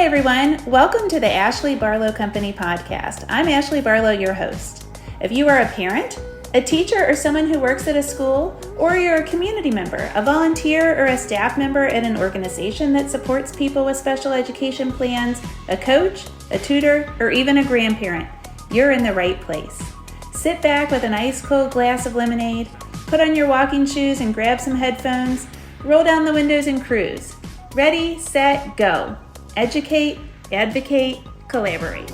everyone. Welcome to the Ashley Barlow Company podcast. I'm Ashley Barlow, your host. If you are a parent, a teacher, or someone who works at a school, or you're a community member, a volunteer, or a staff member at an organization that supports people with special education plans, a coach, a tutor, or even a grandparent, you're in the right place. Sit back with an ice cold glass of lemonade, put on your walking shoes and grab some headphones, roll down the windows and cruise. Ready, set, go. Educate, advocate, collaborate.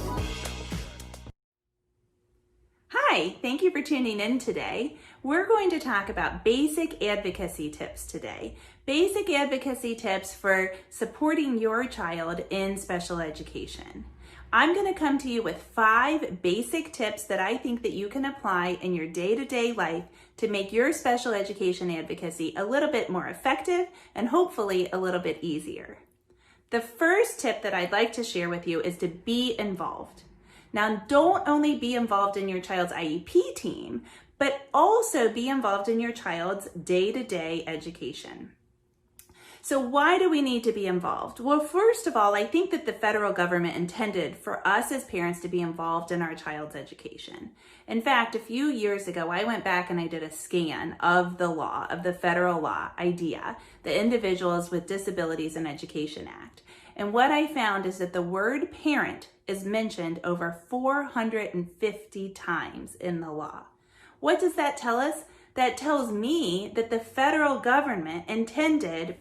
Hi, thank you for tuning in today. We're going to talk about basic advocacy tips today. Basic advocacy tips for supporting your child in special education. I'm going to come to you with 5 basic tips that I think that you can apply in your day-to-day life to make your special education advocacy a little bit more effective and hopefully a little bit easier. The first tip that I'd like to share with you is to be involved. Now, don't only be involved in your child's IEP team, but also be involved in your child's day-to-day education. So why do we need to be involved? Well, first of all, I think that the federal government intended for us as parents to be involved in our child's education. In fact, a few years ago, I went back and I did a scan of the law, of the federal law, IDEA, the Individuals with Disabilities in Education Act. And what I found is that the word parent is mentioned over 450 times in the law. What does that tell us? That tells me that the federal government intended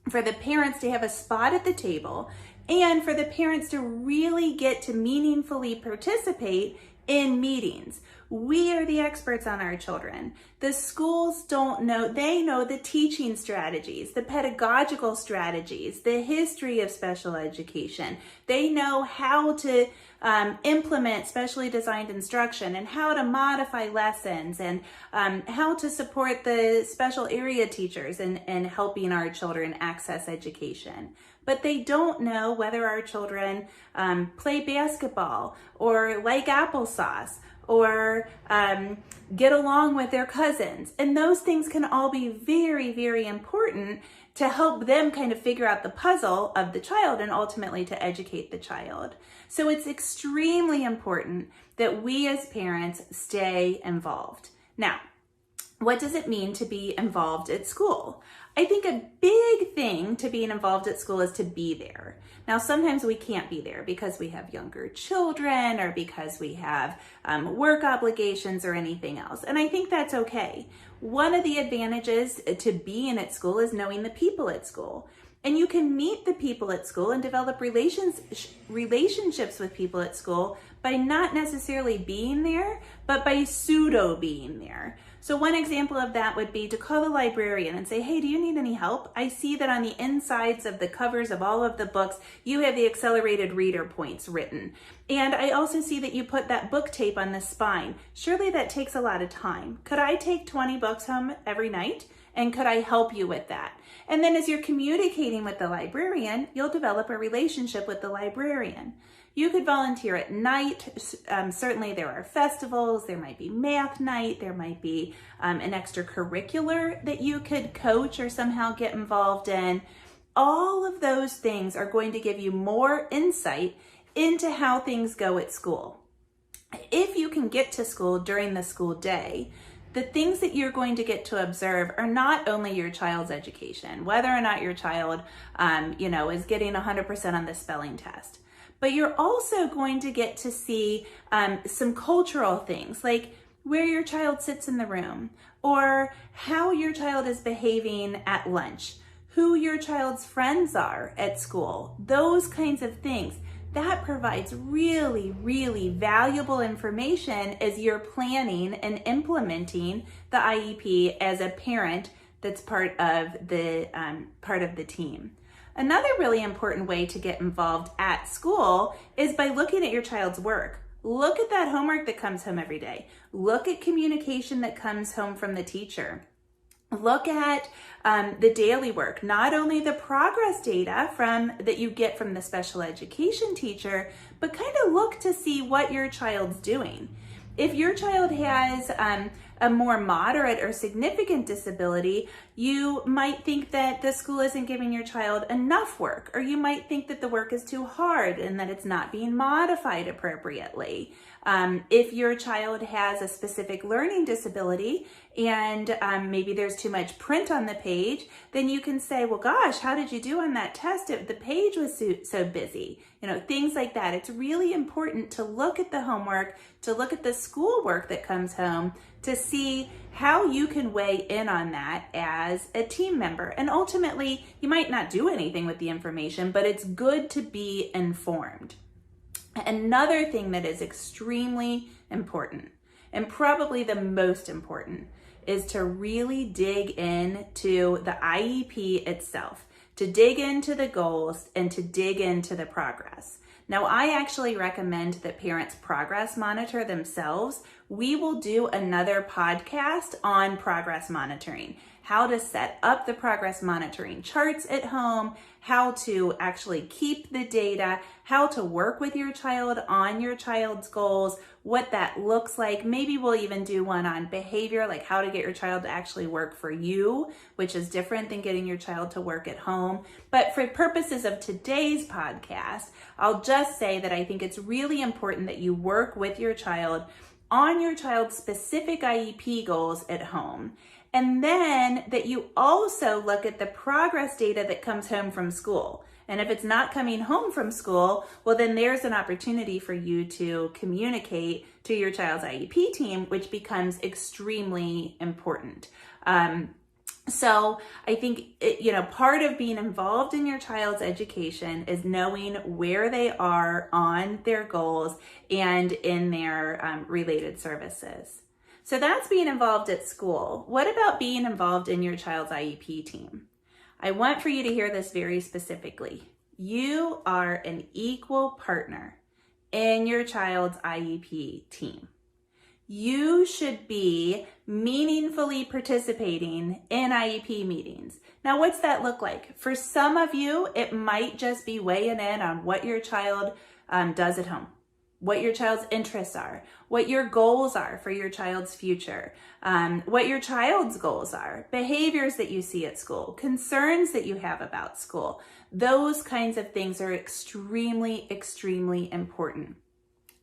for the parents to have a spot at the table and for the parents to really get to meaningfully participate in meetings. We are the experts on our children. The schools don't know. They know the teaching strategies, the pedagogical strategies, the history of special education. They know how to implement specially designed instruction and how to modify lessons and how to support the special area teachers in helping our children access education. But they don't know whether our children play basketball or like applesauce or get along with their cousins. And those things can all be very, very important to help them kind of figure out the puzzle of the child and ultimately to educate the child. So it's extremely important that we as parents stay involved. Now, what does it mean to be involved at school? I think a big thing to being involved at school is to be there. Now, sometimes we can't be there because we have younger children or because we have work obligations or anything else. And I think that's okay. One of the advantages to being at school is knowing the people at school. And you can meet the people at school and develop relationships with people at school by not necessarily being there, but by pseudo being there. So one example of that would be to call the librarian and say, hey, do you need any help? I see that on the insides of the covers of all of the books, you have the accelerated reader points written. And I also see that you put that book tape on the spine. Surely that takes a lot of time. Could I take 20 books home every night? And could I help you with that? And then as you're communicating with the librarian, you'll develop a relationship with the librarian. You could volunteer at night. Certainly there are festivals, there might be math night, there might be an extracurricular that you could coach or somehow get involved in. All of those things are going to give you more insight into how things go at school. If you can get to school during the school day, the things that you're going to get to observe are not only your child's education, whether or not your child, is getting 100% on the spelling test, but you're also going to get to see some cultural things like where your child sits in the room or how your child is behaving at lunch, who your child's friends are at school, those kinds of things. That provides really, really valuable information as you're planning and implementing the IEP as a parent that's part of the team. Another really important way to get involved at school is by looking at your child's work. Look at that homework that comes home every day. Look at communication that comes home from the teacher. Look at the daily work, not only the progress data that you get from the special education teacher, but kind of look to see what your child's doing. If your child has a more moderate or significant disability, you might think that the school isn't giving your child enough work, or you might think that the work is too hard and that it's not being modified appropriately. If your child has a specific learning disability and maybe there's too much print on the page, then you can say, well, gosh, how did you do on that test if the page was so busy? Things like that. It's really important to look at the homework, to look at the schoolwork that comes home, to see how you can weigh in on that as a team member. And ultimately, you might not do anything with the information, but it's good to be informed. Another thing that is extremely important, and probably the most important, is to really dig into the IEP itself, to dig into the goals and to dig into the progress. Now, I actually recommend that parents progress monitor themselves. We will do another podcast on progress monitoring, how to set up the progress monitoring charts at home, how to actually keep the data, how to work with your child on your child's goals, what that looks like. Maybe we'll even do one on behavior, like how to get your child to actually work for you, which is different than getting your child to work at home. But for purposes of today's podcast, I'll just say that I think it's really important that you work with your child on your child's specific IEP goals at home. And then that you also look at the progress data that comes home from school. And if it's not coming home from school, well, then there's an opportunity for you to communicate to your child's IEP team, which becomes extremely important. So I think, part of being involved in your child's education is knowing where they are on their goals and in their related services. So that's being involved at school. What about being involved in your child's IEP team? I want for you to hear this very specifically. You are an equal partner in your child's IEP team. You should be meaningfully participating in IEP meetings. Now, what's that look like? For some of you, it might just be weighing in on what your child does at home, what your child's interests are, what your goals are for your child's future, what your child's goals are, behaviors that you see at school, concerns that you have about school. Those kinds of things are extremely, extremely important.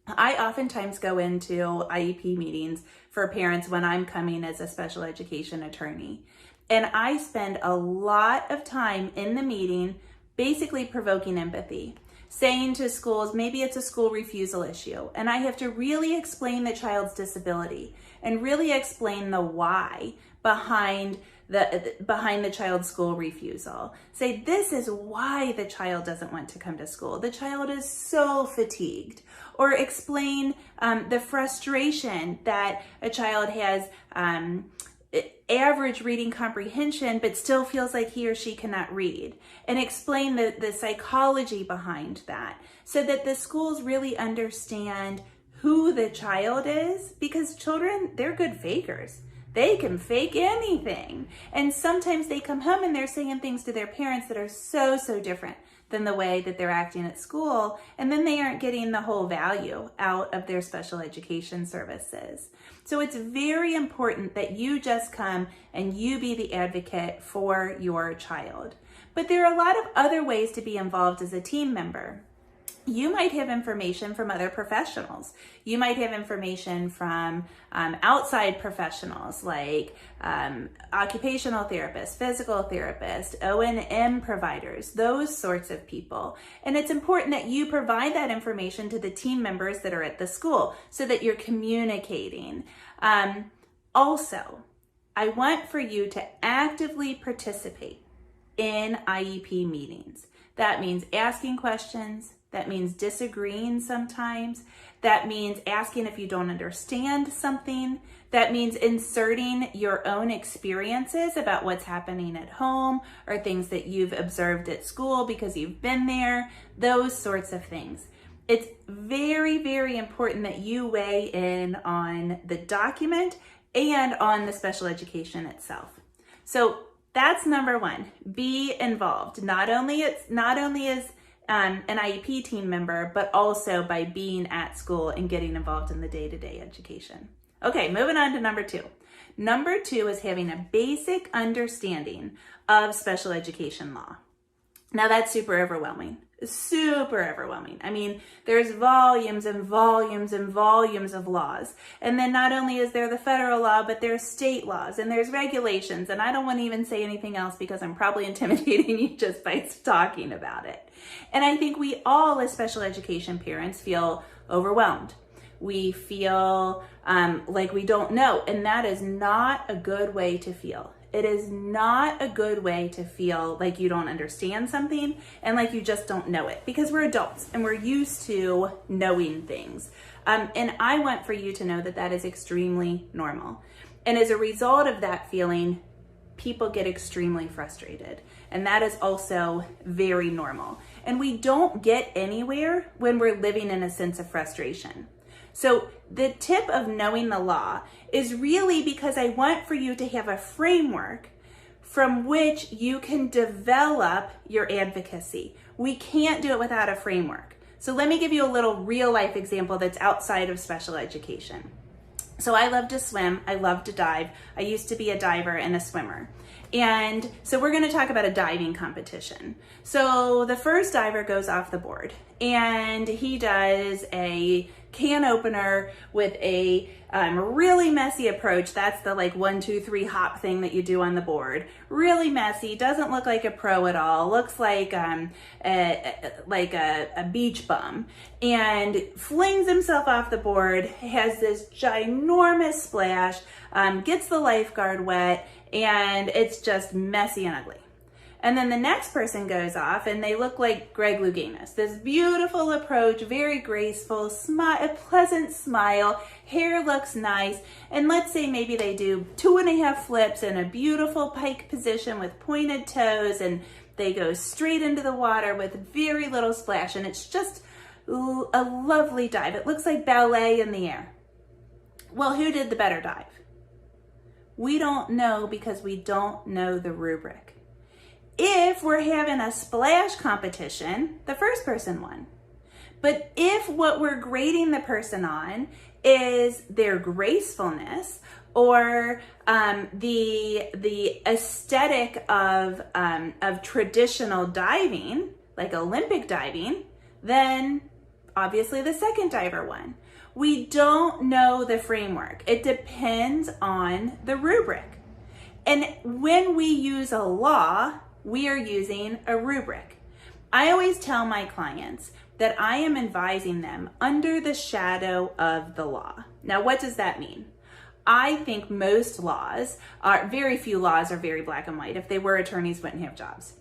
I oftentimes go into IEP meetings for parents when I'm coming as a special education attorney. And I spend a lot of time in the meeting basically provoking empathy, saying to schools, maybe it's a school refusal issue, and I have to really explain the child's disability and really explain the why behind the child's school refusal. Say, this is why the child doesn't want to come to school. The child is so fatigued. Or explain the frustration that a child has average reading comprehension, but still feels like he or she cannot read, and explain the psychology behind that so that the schools really understand who the child is, because children, they're good fakers. They can fake anything. And sometimes they come home and they're saying things to their parents that are so, so different than the way that they're acting at school. And then they aren't getting the whole value out of their special education services. So it's very important that you just come and you be the advocate for your child. But there are a lot of other ways to be involved as a team member. You might have information from other professionals. You might have information from outside professionals like occupational therapists, physical therapists, O&M providers, those sorts of people. And it's important that you provide that information to the team members that are at the school so that you're communicating. Also, I want for you to actively participate in IEP meetings. That means asking questions. That means disagreeing sometimes. That means asking if you don't understand something. That means inserting your own experiences about what's happening at home or things that you've observed at school because you've been there, those sorts of things. It's very, very important that you weigh in on the document and on the special education itself. So that's number one, be involved. Not only as an IEP team member, but also by being at school and getting involved in the day-to-day education. Okay, moving on to number two. Number 2 is having a basic understanding of special education law. Now that's super overwhelming. Super overwhelming. I mean, there's volumes and volumes and volumes of laws. And then not only is there the federal law, but there's state laws and there's regulations. And I don't want to even say anything else because I'm probably intimidating you just by talking about it. And I think we all, as special education parents, feel overwhelmed. We feel like we don't know. And that is not a good way to feel. It is not a good way to feel like you don't understand something and like you just don't know it, because we're adults and we're used to knowing things. And I want for you to know that that is extremely normal. And as a result of that feeling, people get extremely frustrated. And that is also very normal. And we don't get anywhere when we're living in a sense of frustration. So the tip of knowing the law is really because I want for you to have a framework from which you can develop your advocacy. We can't do it without a framework. So let me give you a little real life example that's outside of special education. So I love to swim. I love to dive. I used to be a diver and a swimmer. And so we're going to talk about a diving competition. So the first diver goes off the board and he does a can opener with a really messy approach. That's the 1, 2, 3 hop thing that you do on the board. Really messy, doesn't look like a pro at all. Looks like a beach bum, and flings himself off the board, has this ginormous splash, gets the lifeguard wet, and it's just messy and ugly. And then the next person goes off and they look like Greg Louganis. This beautiful approach, very graceful, a pleasant smile, hair looks nice. And let's say maybe they do 2.5 flips in a beautiful pike position with pointed toes, and they go straight into the water with very little splash. And it's just a lovely dive. It looks like ballet in the air. Well, who did the better dive? We don't know because we don't know the rubric. If we're having a splash competition, the first person won. But if what we're grading the person on is their gracefulness or the aesthetic of traditional diving, like Olympic diving, then obviously the second diver won. We don't know the framework. It depends on the rubric. And when we use a law, we are using a rubric. I always tell my clients that I am advising them under the shadow of the law. Now, what does that mean? I think most laws very few laws are very black and white. If they were, attorneys wouldn't have jobs.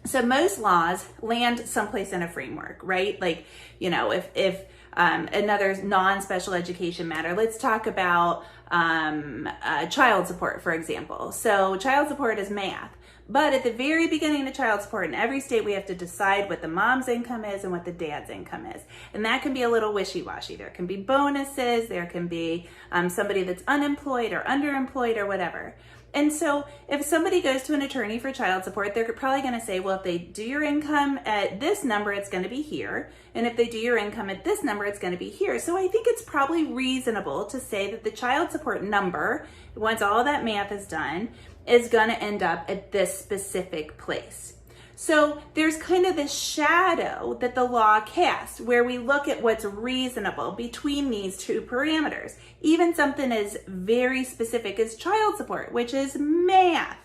So most laws land someplace in a framework, right? Like, if another non-special education matter, let's talk about child support, for example. So child support is math. But at the very beginning of child support, in every state, we have to decide what the mom's income is and what the dad's income is. And that can be a little wishy-washy. There can be bonuses, there can be somebody that's unemployed or underemployed or whatever. And so if somebody goes to an attorney for child support, they're probably going to say, well, if they do your income at this number, it's going to be here. And if they do your income at this number, it's going to be here. So I think it's probably reasonable to say that the child support number, once all that math is done, is going to end up at this specific place. So there's kind of this shadow that the law casts where we look at what's reasonable between these two parameters. Even something as very specific as child support, which is math.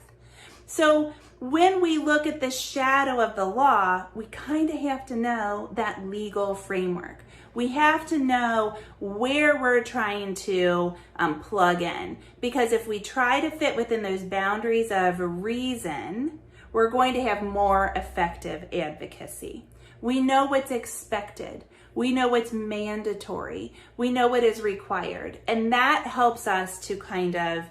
So when we look at the shadow of the law, we kind of have to know that legal framework. We have to know where we're trying to plug in, because if we try to fit within those boundaries of reason, we're going to have more effective advocacy. We know what's expected. We know what's mandatory. We know what is required. And that helps us to kind of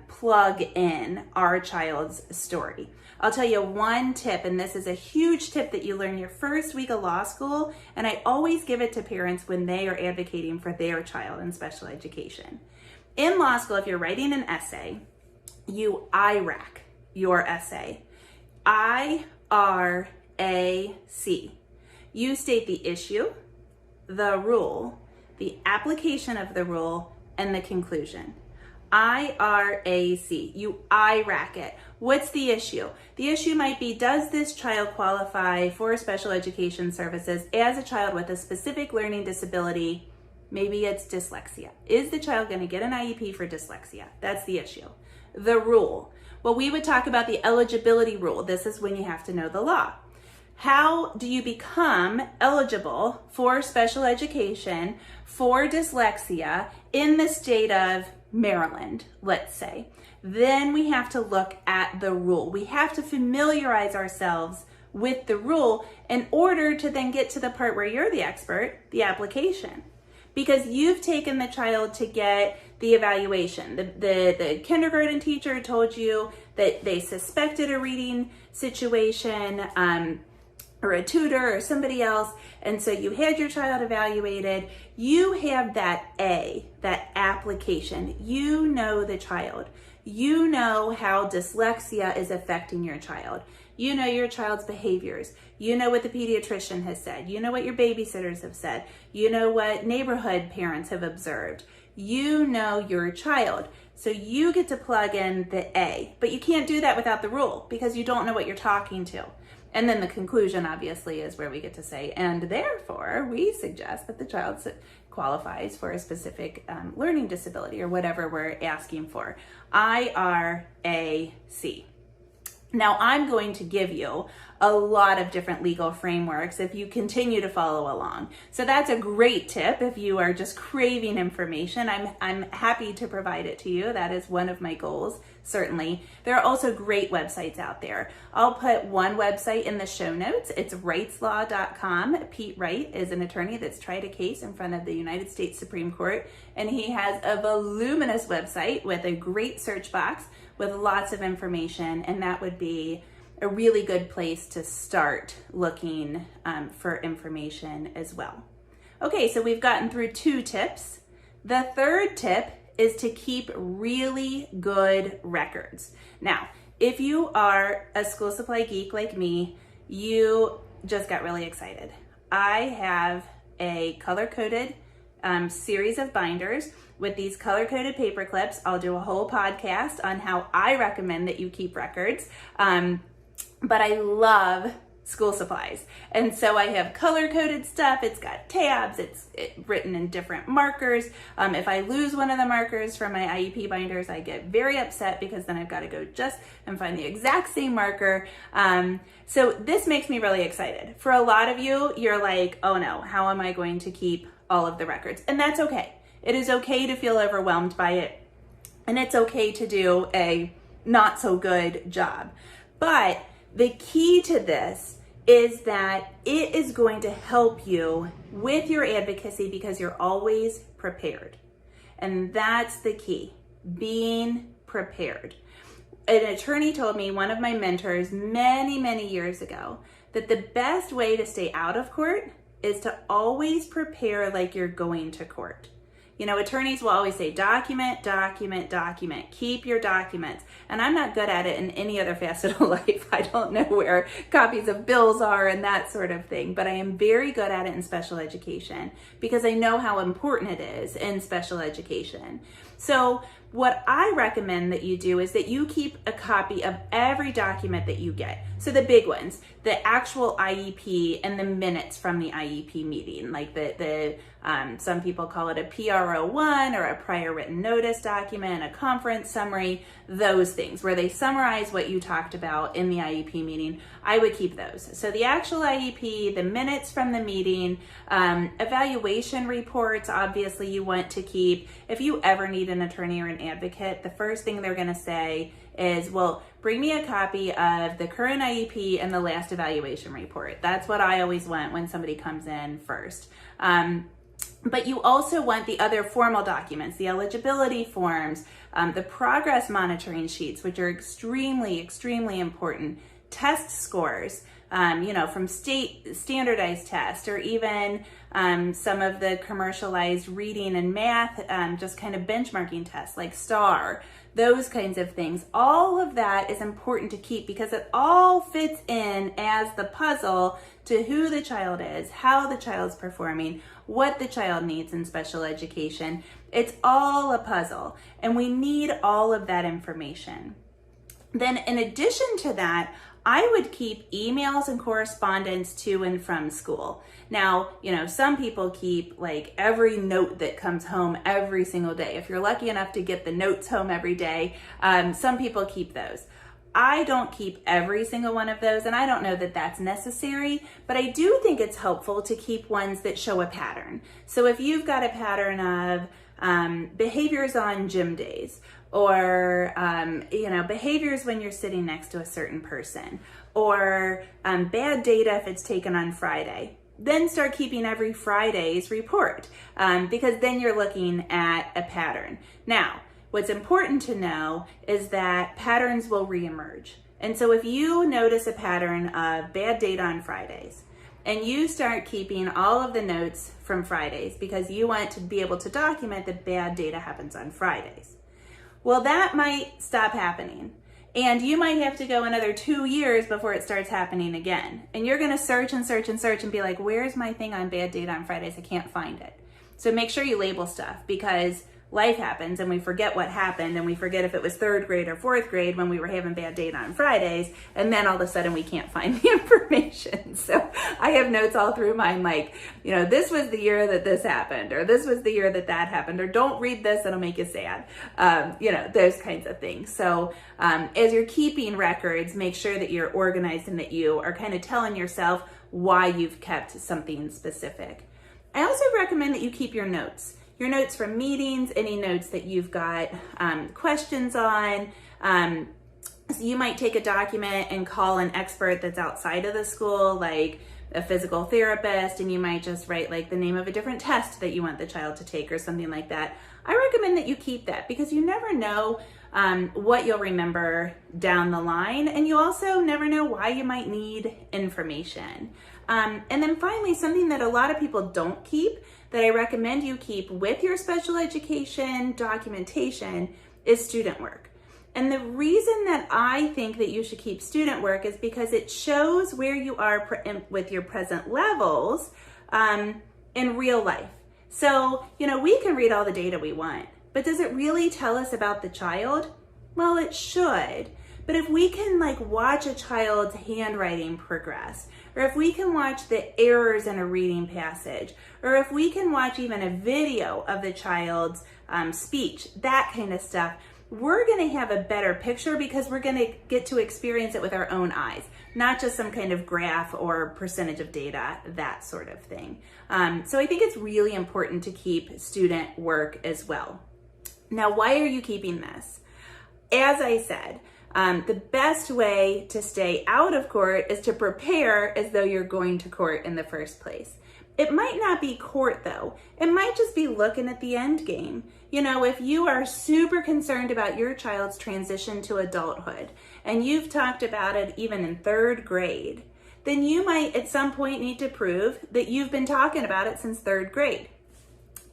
plug in our child's story. I'll tell you one tip, and this is a huge tip that you learn your first week of law school, and I always give it to parents when they are advocating for their child in special education. In law school, if you're writing an essay, you IRAC your essay. IRAC. You state the issue, the rule, the application of the rule, and the conclusion. IRAC. You IRAC it. What's the issue? The issue might be, does this child qualify for special education services as a child with a specific learning disability? Maybe it's dyslexia. Is the child going to get an IEP for dyslexia? That's the issue. The rule. Well, we would talk about the eligibility rule. This is when you have to know the law. How do you become eligible for special education for dyslexia in the state of Maryland, let's say? Then we have to look at the rule. We have to familiarize ourselves with the rule in order to then get to the part where you're the expert, the application. Because you've taken the child to get the evaluation. The kindergarten teacher told you that they suspected a reading situation, or a tutor or somebody else, and so you had your child evaluated. You have that A, that application. You know the child. You know how dyslexia is affecting your child. You know your child's behaviors. You know what the pediatrician has said. You know what your babysitters have said. You know what neighborhood parents have observed. You know your child. So you get to plug in the A, but you can't do that without the rule because you don't know what you're talking to. And then the conclusion, obviously, is where we get to say, and therefore, we suggest that the child qualifies for a specific learning disability or whatever we're asking for. IRAC. Now, I'm going to give you a lot of different legal frameworks if you continue to follow along. So that's a great tip if you are just craving information. I'm happy to provide it to you. That is one of my goals, certainly. There are also great websites out there. I'll put one website in the show notes. It's rightslaw.com. Pete Wright is an attorney that's tried a case in front of the United States Supreme Court, and he has a voluminous website with a great search box with lots of information, and that would be a really good place to start looking for information as well. Okay, so we've gotten through 2 tips. The third tip is to keep really good records. Now, if you are a school supply geek like me, you just got really excited. I have a color-coded series of binders with these color-coded paper clips. I'll do a whole podcast on how I recommend that you keep records. But I love school supplies. And so I have color-coded stuff. It's got tabs. It's written in different markers. If I lose one of the markers from my IEP binders, I get very upset because then I've got to go just and find the exact same marker. So this makes me really excited. For a lot of you, you're like, oh no, how am I going to keep all of the records? And that's okay. It is okay to feel overwhelmed by it. And it's okay to do a not so good job. But the key to this is that it is going to help you with your advocacy because you're always prepared. And that's the key, being prepared. An attorney told me, one of my mentors many, many years ago, that the best way to stay out of court is to always prepare like you're going to court. You know, attorneys will always say, document, document, document, keep your documents. And I'm not good at it in any other facet of life. I don't know where copies of bills are and that sort of thing, but I am very good at it in special education because I know how important it is in special education. So what I recommend that you do is that you keep a copy of every document that you get. So the big ones, the actual IEP and the minutes from the IEP meeting, like some people call it a PRO1 or a prior written notice document, a conference summary, those things where they summarize what you talked about in the IEP meeting. I would keep those. So the actual IEP, the minutes from the meeting, evaluation reports, obviously you want to keep. If you ever need an attorney or an advocate, the first thing they're going to say is, well, bring me a copy of the current IEP and the last evaluation report. That's what I always want when somebody comes in first. But you also want the other formal documents, the eligibility forms, the progress monitoring sheets, which are extremely, extremely important, test scores, from state standardized tests, or even some of the commercialized reading and math, just kind of benchmarking tests like STAR, those kinds of things. All of that is important to keep because it all fits in as the puzzle to who the child is, how the child's performing, what the child needs in special education. It's all a puzzle, and we need all of that information. Then in addition to that, I would keep emails and correspondence to and from school. Now, some people keep like every note that comes home every single day. If you're lucky enough to get the notes home every day, some people keep those. I don't keep every single one of those, and I don't know that that's necessary, but I do think it's helpful to keep ones that show a pattern. So if you've got a pattern of behaviors on gym days, or behaviors when you're sitting next to a certain person, or bad data if it's taken on Friday, then start keeping every Friday's report, because then you're looking at a pattern. Now, what's important to know is that patterns will reemerge. And so if you notice a pattern of bad data on Fridays, and you start keeping all of the notes from Fridays because you want to be able to document that bad data happens on Fridays, well, that might stop happening. And you might have to go another 2 years before it starts happening again. And you're gonna search and search and search and be like, where's my thing on bad data on Fridays? I can't find it. So make sure you label stuff, because life happens and we forget what happened, and we forget if it was 3rd grade or 4th grade when we were having bad data on Fridays, and then all of a sudden we can't find the information. So I have notes all through mine like, this was the year that this happened, or this was the year that that happened, or don't read this, it'll make you sad. Those kinds of things. So as you're keeping records, make sure that you're organized and that you are kind of telling yourself why you've kept something specific. I also recommend that you keep your notes. Your notes from meetings, any notes that you've got questions on. So you might take a document and call an expert that's outside of the school, like a physical therapist, and you might just write like the name of a different test that you want the child to take or something like that. I recommend that you keep that, because you never know what you'll remember down the line, and you also never know why you might need information. And then finally, something that a lot of people don't keep that I recommend you keep with your special education documentation is student work. And the reason that I think that you should keep student work is because it shows where you are with your present levels in real life. So, we can read all the data we want, but does it really tell us about the child? Well, it should. But if we can watch a child's handwriting progress, or if we can watch the errors in a reading passage, or if we can watch even a video of the child's speech, that kind of stuff, we're going to have a better picture because we're going to get to experience it with our own eyes, not just some kind of graph or percentage of data, that sort of thing. So I think it's really important to keep student work as well. Now, why are you keeping this? As I said, the best way to stay out of court is to prepare as though you're going to court in the first place. It might not be court though. It might just be looking at the end game. If you are super concerned about your child's transition to adulthood, and you've talked about it even in 3rd grade, then you might at some point need to prove that you've been talking about it since 3rd grade.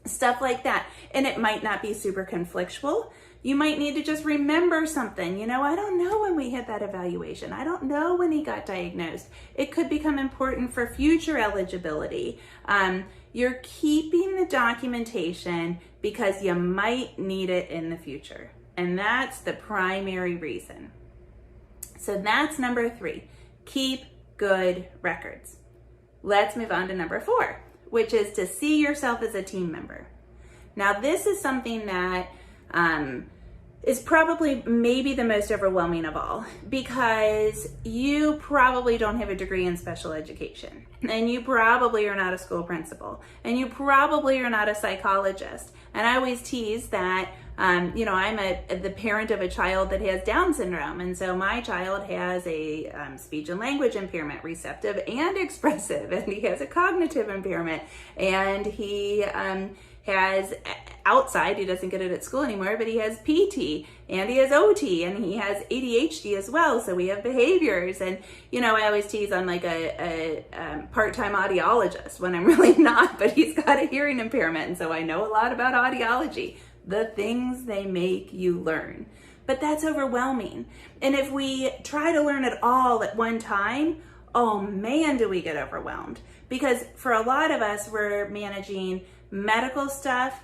Stuff like that. And it might not be super conflictual. You might need to just remember something. I don't know when we hit that evaluation. I don't know when he got diagnosed. It could become important for future eligibility. You're keeping the documentation because you might need it in the future. And that's the primary reason. So that's number 3. Keep good records. Let's move on to number 4, which is to see yourself as a team member. Now, this is something that is probably maybe the most overwhelming of all, because you probably don't have a degree in special education, and you probably are not a school principal, and you probably are not a psychologist. And I always tease that I'm the parent of a child that has Down syndrome, and so my child has a speech and language impairment, receptive and expressive, and he has a cognitive impairment, and he has outside. He doesn't get it at school anymore, but he has PT and he has OT and he has ADHD as well. So we have behaviors. And, I always tease I'm like a part-time audiologist when I'm really not, but he's got a hearing impairment. And so I know a lot about audiology, the things they make you learn. But that's overwhelming. And if we try to learn it all at one time, oh man, do we get overwhelmed. Because for a lot of us, we're managing medical stuff,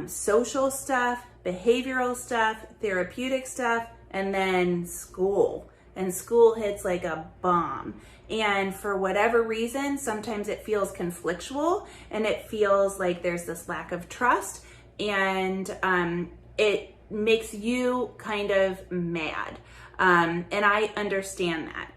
social stuff, behavioral stuff, therapeutic stuff, and then school. And school hits like a bomb. And for whatever reason, sometimes it feels conflictual and it feels like there's this lack of trust, and it makes you kind of mad. And I understand that.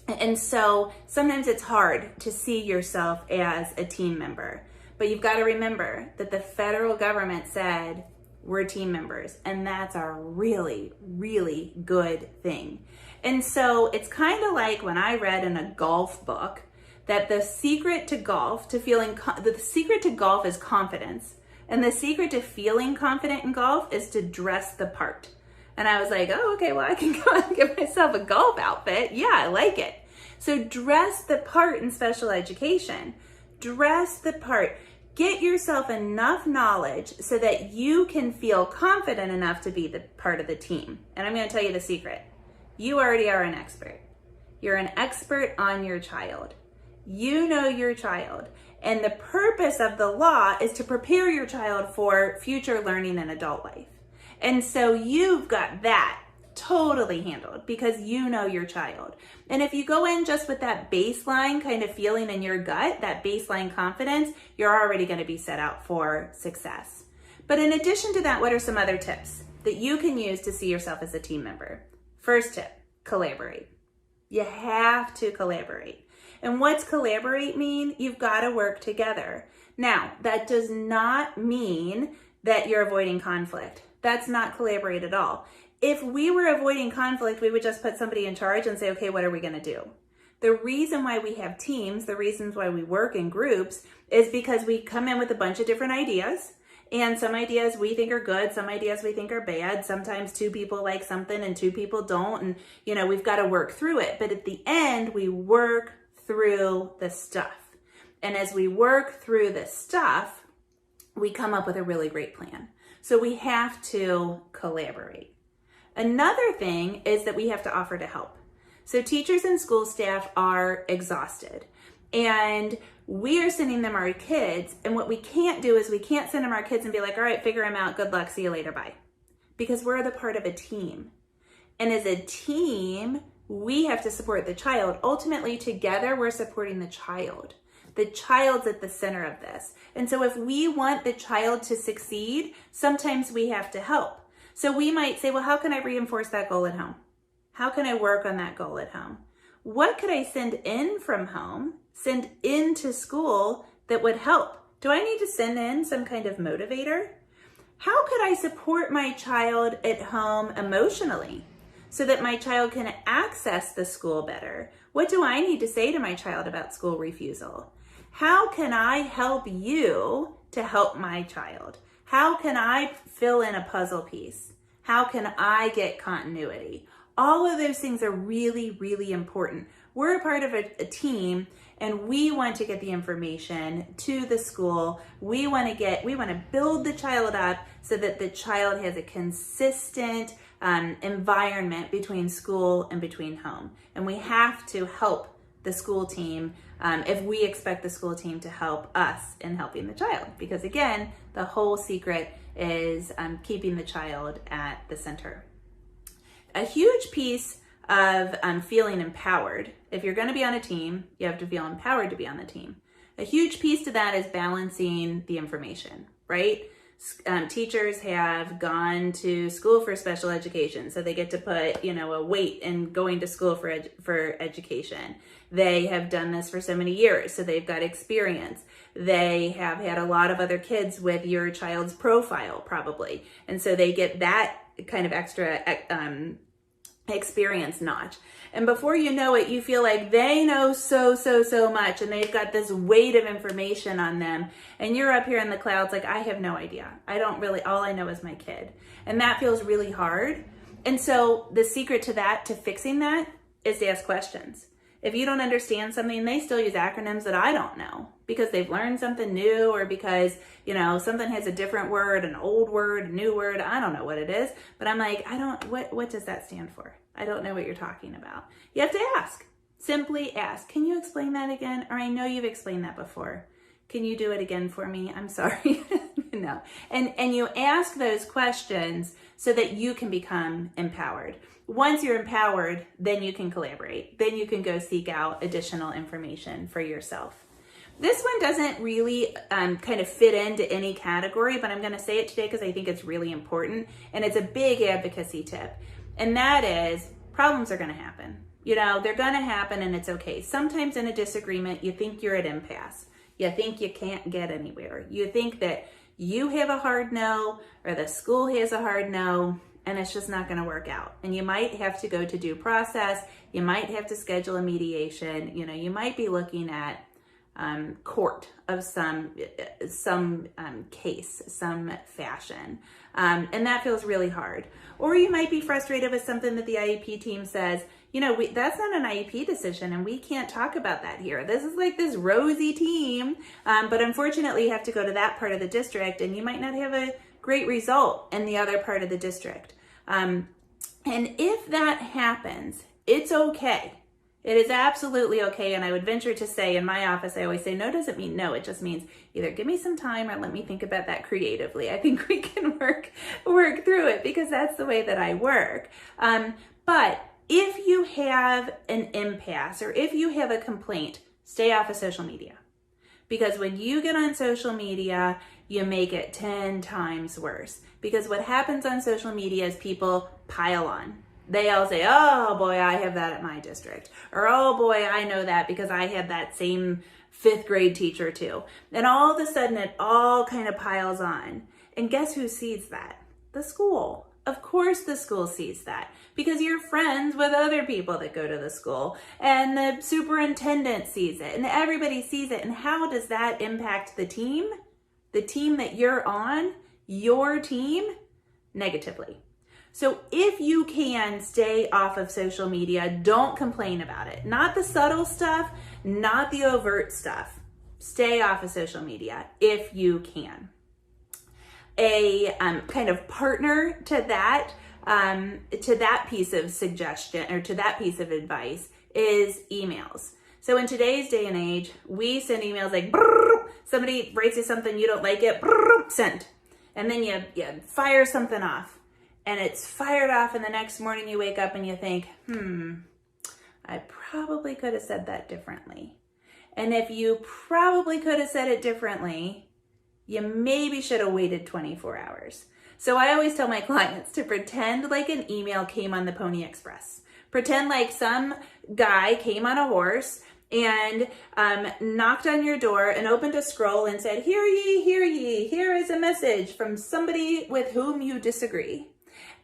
And so sometimes it's hard to see yourself as a team member, but you've got to remember that the federal government said we're team members, and that's a really, really good thing. And so it's kind of like when I read in a golf book that the secret to golf, the secret to golf is confidence. And the secret to feeling confident in golf is to dress the part. And I was like, oh, okay, well, I can go and get myself a golf outfit. Yeah, I like it. So dress the part in special education. Dress the part. Get yourself enough knowledge so that you can feel confident enough to be the part of the team. And I'm going to tell you the secret. You already are an expert. You're an expert on your child. You know your child. And the purpose of the law is to prepare your child for future learning in adult life. And so you've got that totally handled because you know your child. And if you go in just with that baseline kind of feeling in your gut, that baseline confidence, you're already going to be set out for success. But in addition to that, what are some other tips that you can use to see yourself as a team member? First tip, collaborate. You have to collaborate. And what's collaborate mean? You've got to work together. Now, that does not mean that you're avoiding conflict. That's not collaborate at all. If we were avoiding conflict, we would just put somebody in charge and say, okay, what are we going to do? The reason why we have teams, the reasons why we work in groups is because we come in with a bunch of different ideas. And some ideas we think are good, some ideas we think are bad. Sometimes two people like something and two people don't. And, we've got to work through it. But at the end, we work through the stuff. And as we work through the stuff, we come up with a really great plan. So we have to collaborate. Another thing is that we have to offer to help. So teachers and school staff are exhausted. And we are sending them our kids. And what we can't do is we can't send them our kids and be like, all right, figure them out. Good luck. See you later. Bye. Because we're the part of a team. And as a team, we have to support the child. Ultimately, together, we're supporting the child. The child's at the center of this. And so if we want the child to succeed, sometimes we have to help. So we might say, well, how can I reinforce that goal at home? How can I work on that goal at home? What could I send in from home, send into school that would help? Do I need to send in some kind of motivator? How could I support my child at home emotionally so that my child can access the school better? What do I need to say to my child about school refusal? How can I help you to help my child? How can I fill in a puzzle piece? How can I get continuity? All of those things are really, really important. We're a part of a team, and we want to get the information to the school. We want to build the child up so that the child has a consistent environment between school and between home. And we have to help the school team if we expect the school team to help us in helping the child. Because again, the whole secret is keeping the child at the center. A huge piece of feeling empowered. If you're going to be on a team, you have to feel empowered to be on the team. A huge piece to that is balancing the information, right? Teachers have gone to school for special education, so they get to put, a weight in going to school for education. They have done this for so many years, so they've got experience. They have had a lot of other kids with your child's profile, probably, and so they get that kind of extra experience notch. And before you know it, you feel like they know so much and they've got this weight of information on them. And you're up here in the clouds like, I have no idea. All I know is my kid. And that feels really hard. And so the secret to fixing that is to ask questions. If you don't understand something, they still use acronyms that I don't know because they've learned something new or because, something has a different word, an old word, a new word. I don't know what it is, but I'm like, what does that stand for? I don't know what you're talking about. You have to ask. Simply ask. Can you explain that again? Or I know you've explained that before. Can you do it again for me? I'm sorry. No. And you ask those questions so that you can become empowered. Once you're empowered, then you can collaborate. Then you can go seek out additional information for yourself. This one doesn't really kind of fit into any category, but I'm going to say it today because I think it's really important. And it's a big advocacy tip. And that is, problems are going to happen. They're going to happen and it's okay. Sometimes in a disagreement, you think you're at impasse. You think you can't get anywhere. You think that you have a hard no or the school has a hard no and it's just not going to work out. And you might have to go to due process. You might have to schedule a mediation. You might be looking at court of some case, some fashion. And that feels really hard. Or you might be frustrated with something that the IEP team says, that's not an IEP decision and we can't talk about that here. This is like this rosy team, but unfortunately you have to go to that part of the district and you might not have a great result in the other part of the district. And if that happens, it's okay. It is absolutely okay. And I would venture to say in my office, I always say no doesn't mean no. It just means either give me some time or let me think about that creatively. I think we can work through it because that's the way that I work. But if you have an impasse or if you have a complaint, stay off of social media. Because when you get on social media, you make it 10 times worse. Because what happens on social media is people pile on. They all say, oh boy, I have that at my district. Or, oh boy, I know that because I had that same 5th grade teacher too. And all of a sudden it all kind of piles on. And guess who sees that? The school. Of course the school sees that because you're friends with other people that go to the school and the superintendent sees it and everybody sees it. And how does that impact the team? The team that you're on, your team, negatively. So if you can stay off of social media, don't complain about it. Not the subtle stuff, not the overt stuff. Stay off of social media if you can. A kind of partner to that piece of suggestion or to that piece of advice is emails. So in today's day and age, we send emails like, brrr, somebody writes you something, you don't like it, brrr, send. And then you fire something off and it's fired off and the next morning you wake up and you think, I probably could have said that differently. And if you probably could have said it differently, you maybe should have waited 24 hours. So I always tell my clients to pretend like an email came on the Pony Express. Pretend like some guy came on a horse and knocked on your door and opened a scroll and said, hear ye, here is a message from somebody with whom you disagree.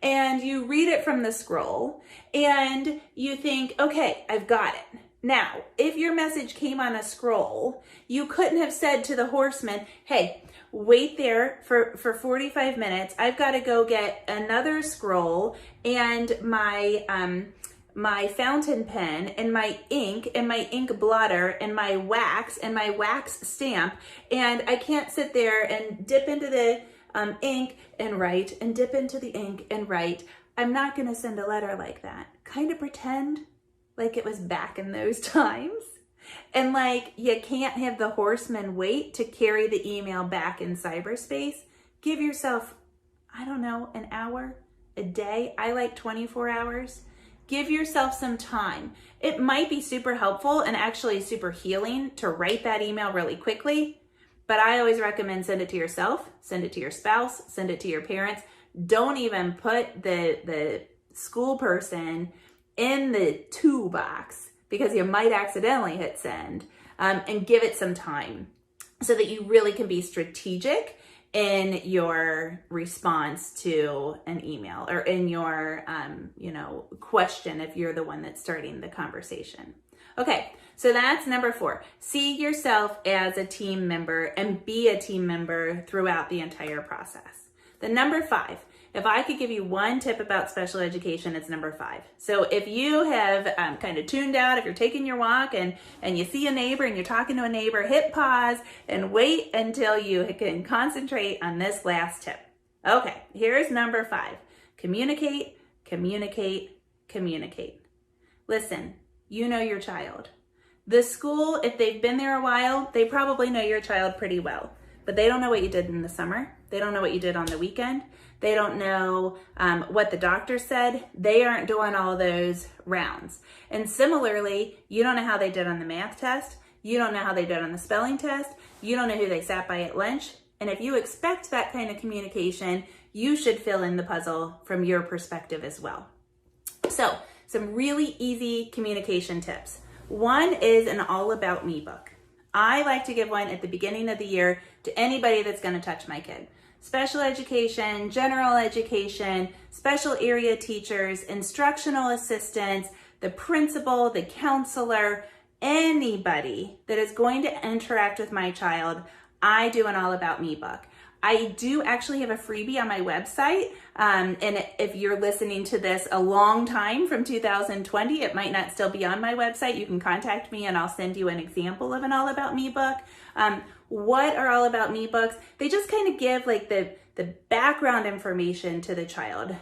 And you read it from the scroll and you think, okay, I've got it. Now, if your message came on a scroll, you couldn't have said to the horseman, hey, wait there for 45 minutes. I've got to go get another scroll and my fountain pen and my ink blotter and my wax stamp. And I can't sit there and dip into the ink and write and dip into the ink and write. I'm not going to send a letter like that. Kind of pretend like it was back in those times. And like, you can't have the horseman wait to carry the email back in cyberspace. Give yourself, I don't know, an hour, a day. I like 24 hours. Give yourself some time. It might be super helpful and actually super healing to write that email really quickly, but I always recommend send it to yourself, send it to your spouse, send it to your parents. Don't even put the school person in the to box because you might accidentally hit send, and give it some time so that you really can be strategic in your response to an email or in your, question if you're the one that's starting the conversation. Okay, so that's number 4. See yourself as a team member and be a team member throughout the entire process. The number 5, if I could give you one tip about special education, it's number 5. So if you have kind of tuned out, if you're taking your walk and you see a neighbor and you're talking to a neighbor, hit pause and wait until you can concentrate on this last tip. Okay, here's number 5. Communicate, communicate, communicate. Listen, you know your child. The school, if they've been there a while, they probably know your child pretty well, but they don't know what you did in the summer. They don't know what you did on the weekend. They don't know what the doctor said. They aren't doing all those rounds. And similarly, you don't know how they did on the math test. You don't know how they did on the spelling test. You don't know who they sat by at lunch. And if you expect that kind of communication, you should fill in the puzzle from your perspective as well. So, some really easy communication tips. One is an All About Me book. I like to give one at the beginning of the year to anybody that's going to touch my kid. Special education, general education, special area teachers, instructional assistants, the principal, the counselor, anybody that is going to interact with my child, I do an All About Me book. I do actually have a freebie on my website, and if you're listening to this a long time from 2020, it might not still be on my website. You can contact me and I'll send you an example of an All About Me book. What are All About Me books? They just kind of give like the background information to the child,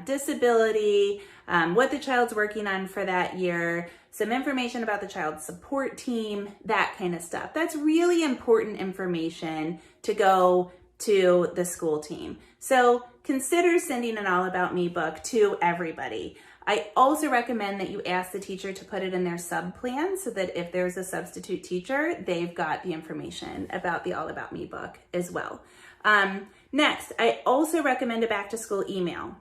disability, what the child's working on for that year, some information about the child's support team, that kind of stuff. That's really important information to go to the school team. So consider sending an All About Me book to everybody. I also recommend that you ask the teacher to put it in their sub-plan so that if there's a substitute teacher, they've got the information about the All About Me book as well. Next, I also recommend a back to school email.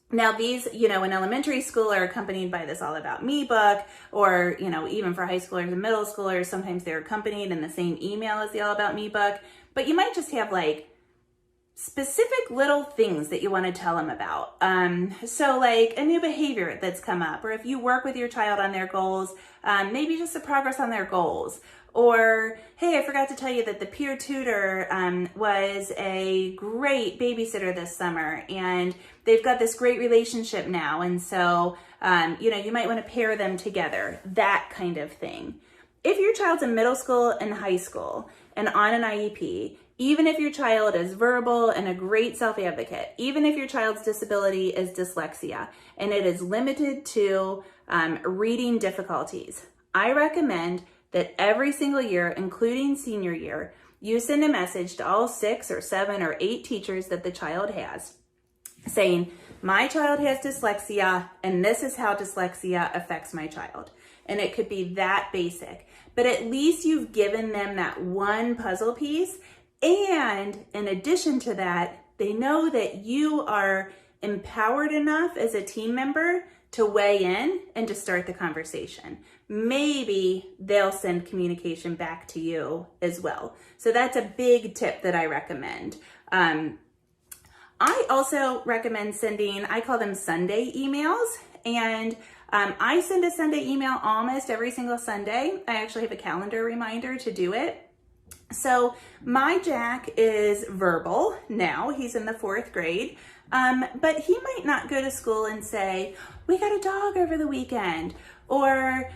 Now these, in elementary school are accompanied by this All About Me book, or, even for high schoolers and middle schoolers, sometimes they're accompanied in the same email as the All About Me book, but you might just have like specific little things that you want to tell them about. So like a new behavior that's come up, or if you work with your child on their goals, maybe just the progress on their goals. Or, hey, I forgot to tell you that the peer tutor was a great babysitter this summer, and they've got this great relationship now. And so, you might want to pair them together, that kind of thing. If your child's in middle school and high school and on an IEP, even if your child is verbal and a great self-advocate, even if your child's disability is dyslexia and it is limited to reading difficulties, I recommend that every single year, including senior year, you send a message to all 6 or 7 or 8 teachers that the child has saying, my child has dyslexia and this is how dyslexia affects my child. And it could be that basic, but at least you've given them that one puzzle piece. And in addition to that, they know that you are empowered enough as a team member to weigh in and to start the conversation. Maybe they'll send communication back to you as well. So that's a big tip that I recommend. I also recommend sending, I call them Sunday emails, and I send a Sunday email almost every single Sunday. I actually have a calendar reminder to do it. So my Jack is verbal now, he's in the 4th grade, but he might not go to school and say, we got a dog over the weekend, or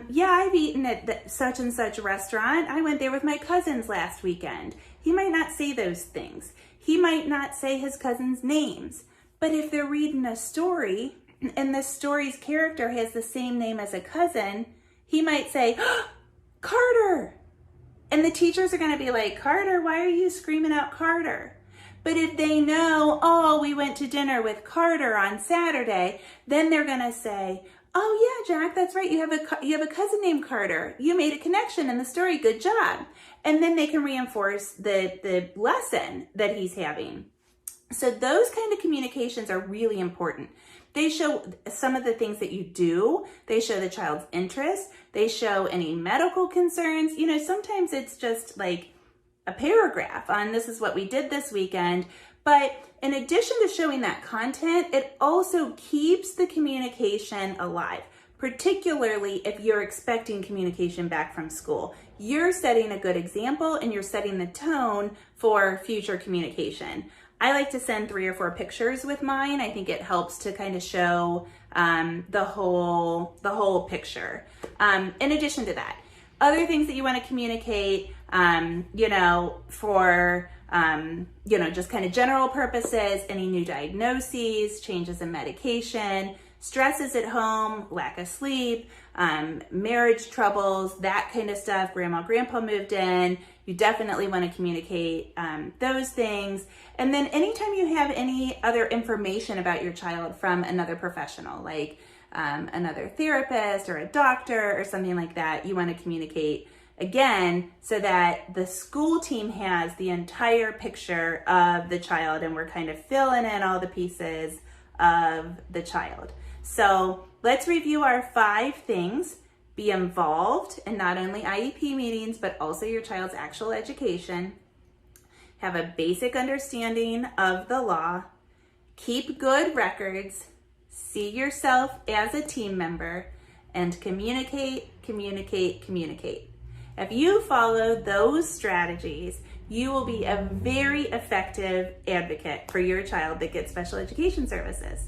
yeah, I've eaten at such and such restaurant. I went there with my cousins last weekend. He might not say those things. He might not say his cousins' names, but if they're reading a story and the story's character has the same name as a cousin, he might say, oh, Carter. And the teachers are going to be like, Carter, why are you screaming out Carter? But if they know, oh, we went to dinner with Carter on Saturday, then they're going to say, oh yeah, Jack, that's right. You have a cousin named Carter. You made a connection in the story. Good job. And then they can reinforce the lesson that he's having. So those kind of communications are really important. They show some of the things that you do. They show the child's interest. They show any medical concerns. Sometimes it's just like a paragraph on this is what we did this weekend. But in addition to showing that content, it also keeps the communication alive, particularly if you're expecting communication back from school. You're setting a good example and you're setting the tone for future communication. I like to send 3 or 4 pictures with mine. I think it helps to kind of show the whole picture. In addition to that, other things that you want to communicate, for just kind of general purposes, any new diagnoses, changes in medication, stresses at home, lack of sleep, marriage troubles, that kind of stuff. Grandma, grandpa moved in. You definitely want to communicate those things. And then anytime you have any other information about your child from another professional, like another therapist or a doctor or something like that, you want to communicate again so that the school team has the entire picture of the child and we're kind of filling in all the pieces of the child. So let's review our 5 things. Be involved in not only IEP meetings, but also your child's actual education. Have a basic understanding of the law. Keep good records. See yourself as a team member. And communicate, communicate, communicate. If you follow those strategies, you will be a very effective advocate for your child that gets special education services.